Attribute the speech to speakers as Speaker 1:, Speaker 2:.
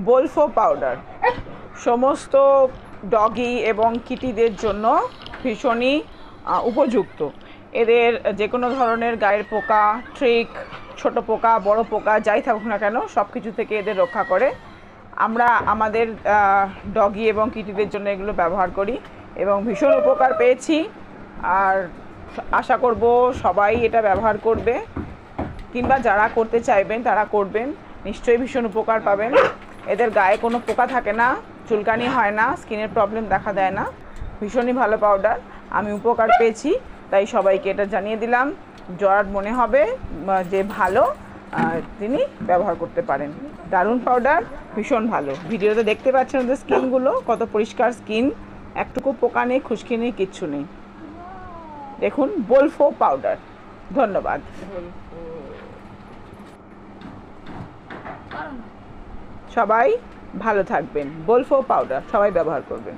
Speaker 1: বোলফো powder সমস্ত doggy এবং কিটিদের জন্য ভীষণই উপযুক্ত। এদের যে কোনো ধরনের গায়ের পোকা, ট্রিক, ছোট পোকা, বড় পোকা যাই থাকুক না কেন সব কিছু থেকে এদের রক্ষা করে। আমরা আমাদের ডগি এবং কিটিদের জন্য এগুলো ব্যবহার করি এবং ভীষণ উপকার পেয়েছি। আর আশা করব সবাই এটা ব্যবহার করবে, কিংবা যারা করতে চাইবেন তারা করবেন, নিশ্চয়ই ভীষণ উপকার পাবেন। এদের গায়ে কোনো পোকা থাকে না, চুলকানি হয় না, স্কিনের প্রবলেম দেখা দেয় না। ভীষণই ভালো পাউডার, আমি উপকার পেয়েছি তাই সবাইকে এটা জানিয়ে দিলাম। যার মনে হবে যে ভালো তিনি ব্যবহার করতে পারেন। দারুণ পাউডার, ভীষণ ভালো। ভিডিওতে দেখতে পাচ্ছেন ওদের স্কিনগুলো কত পরিষ্কার স্কিন, একটুকু পোকা নেই, খুশকি নেই, কিচ্ছু নেই। দেখুন বোলফো পাউডার। ধন্যবাদ। সবাই ভালো থাকবেন। বোলফো পাউডার সবাই ব্যবহার করবেন।